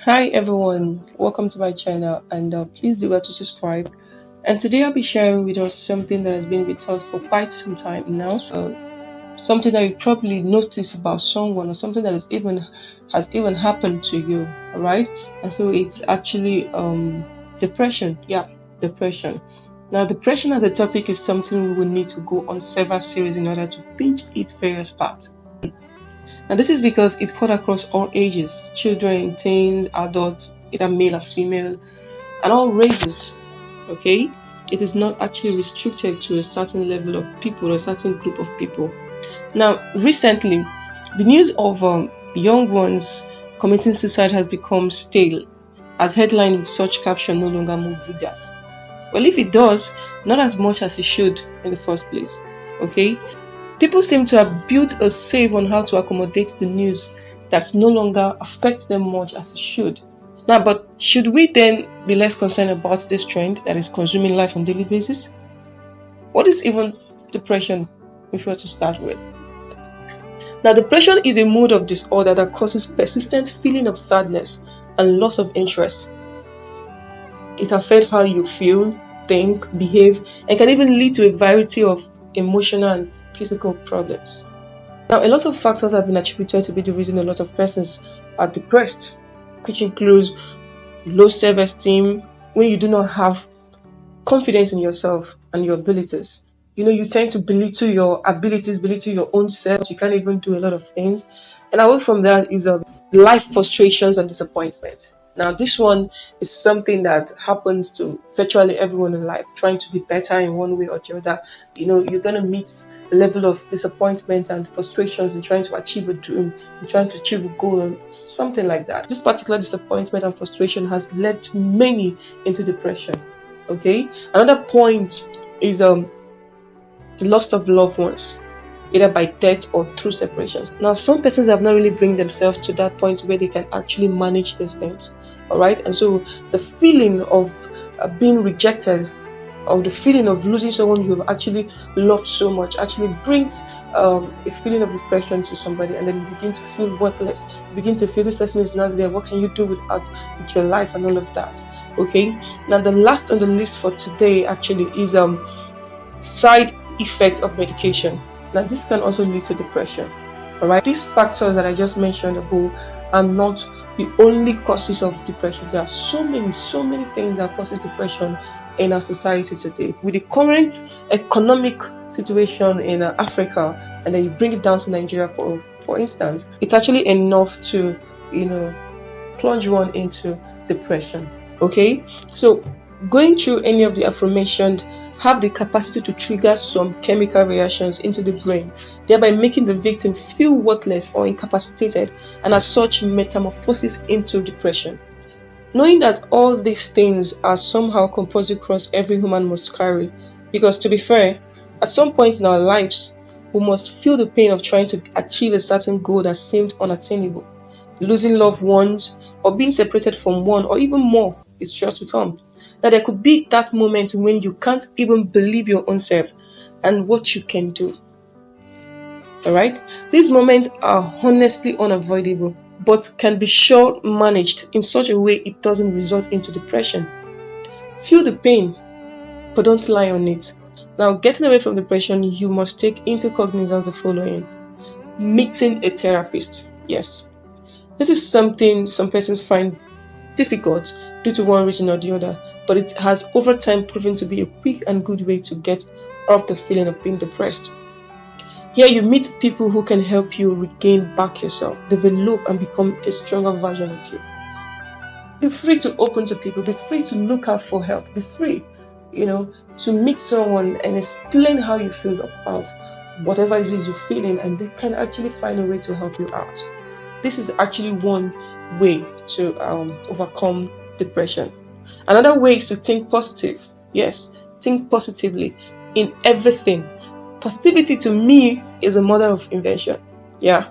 Hi everyone, welcome to my channel and please do well to subscribe. And today I'll be sharing with us something that has been with us for quite some time now. Something that you probably noticed about someone or something that has even happened to you. All right, and so it's actually depression. Yeah, depression. Now, depression as a topic is something we will need to go on several series in order to pinch its various parts. And this is because it's cut across all ages, children, teens, adults, either male or female, and all races. Okay? It is not actually restricted to a certain level of people or a certain group of people. Now, recently, the news of young ones committing suicide has become stale, as headline with such caption no longer move readers. Well, if it does, not as much as it should in the first place. Okay? People seem to have built a save on how to accommodate the news that no longer affects them much as it should. Now, but should we then be less concerned about this trend that is consuming life on a daily basis? What is even depression, if we were to start with? Now, depression is a mood of disorder that causes persistent feeling of sadness and loss of interest. It affects how you feel, think, behave, and can even lead to a variety of emotional and physical problems. Now, a lot of factors have been attributed to be the reason a lot of persons are depressed, which includes low self-esteem, when you do not have confidence in yourself and your abilities. You tend to belittle your abilities, belittle your own self. You can't even do a lot of things. And away from that is life frustrations and disappointment. Now, this one is something that happens to virtually everyone in life, trying to be better in one way or the other. You're going to meet a level of disappointment and frustrations in trying to achieve a dream, in trying to achieve a goal, something like that. This particular disappointment and frustration has led many into depression. Okay, another point is the loss of loved ones, either by death or through separations. Now, some persons have not really bring themselves to that point where they can actually manage these things. All right, and so the feeling of being rejected, or the feeling of losing someone you've actually loved so much, actually brings a feeling of depression to somebody, and then you begin to feel worthless. You begin to feel this person is not there. What can you do with your life and all of that? Okay, now the last on the list for today actually is side effects of medication. Now, this can also lead to depression. All right, these factors that I just mentioned above are not the only causes of depression. There are so many things that causes depression in our society today. With the current economic situation in Africa, and then you bring it down to Nigeria, for instance, it's actually enough to plunge one into depression. Okay, so going through any of the aforementioned have the capacity to trigger some chemical reactions into the brain, thereby making the victim feel worthless or incapacitated, and as such metamorphosis into depression. Knowing that all these things are somehow composite cross every human must carry, because to be fair, at some point in our lives, we must feel the pain of trying to achieve a certain goal that seemed unattainable. Losing loved ones, or being separated from one, or even more, is sure to come. That there could be that moment when you can't even believe your own self and what you can do. Alright? These moments are honestly unavoidable, but can be sure managed in such a way it doesn't result into depression. Feel the pain, but don't lie on it. Now, getting away from depression, you must take into cognizance the following. Meeting a therapist. Yes. This is something some persons find difficult due to one reason or the other, but it has over time proven to be a quick and good way to get off the feeling of being depressed. Here you meet people who can help you regain back yourself, develop and become a stronger version of you. Be free to open to people, be free to look out for help, be free, to meet someone and explain how you feel about whatever it is you're feeling, and they can actually find a way to help you out. This is actually one way to overcome depression. Another way is to think positive. Yes, think positively in everything. Positivity to me is a mother of invention. Yeah,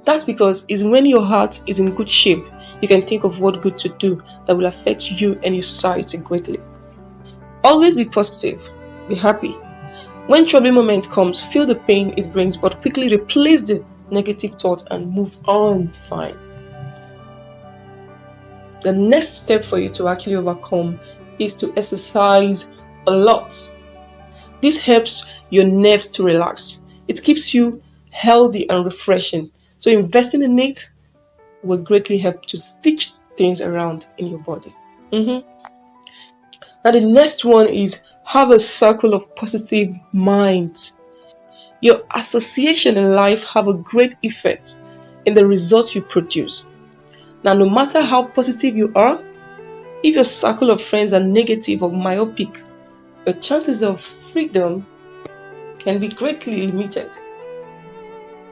that's because it's when your heart is in good shape, you can think of what good to do that will affect you and your society greatly. Always be positive, be happy. When troubling moment comes, feel the pain it brings, but quickly replace the negative thoughts and move on fine. The next step for you to actually overcome is to exercise a lot. This helps your nerves to relax. It keeps you healthy and refreshing. So investing in it will greatly help to stitch things around in your body. Mhm. Now the next one is have a circle of positive minds. Your association in life have a great effect in the results you produce. Now no matter how positive you are, if your circle of friends are negative or myopic, your chances of freedom can be greatly limited.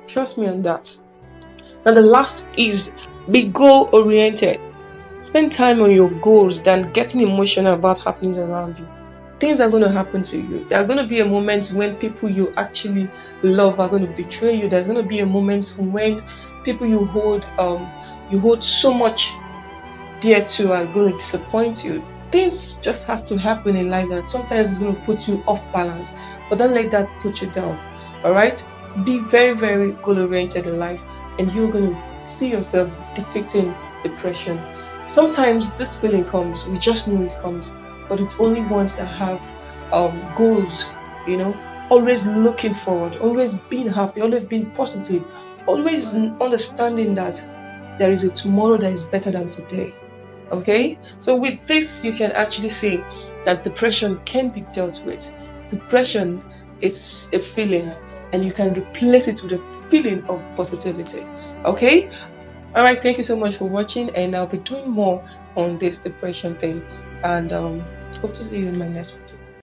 Trust me on that. Now the last is be goal oriented. Spend time on your goals than getting emotional about happenings around you. Things are going to happen to you. There are going to be a moment when people you actually love are going to betray you. There's going to be a moment when people you hold so much dear to are going to disappoint you. Things just has to happen in life that sometimes it's going to put you off balance, but don't let that put you down. All right, be very, very goal oriented in life, and you're going to see yourself defeating depression. Sometimes this feeling comes, we just know it comes, but it's only ones that have goals, you know, always looking forward, always being happy, always being positive, always understanding that there is a tomorrow that is better than today. Okay, so with this, you can actually say that depression can be dealt with. Depression is a feeling, and you can replace it with a feeling of positivity. Okay, all right, thank you so much for watching, and I'll be doing more on this depression thing. And hope to see you in my next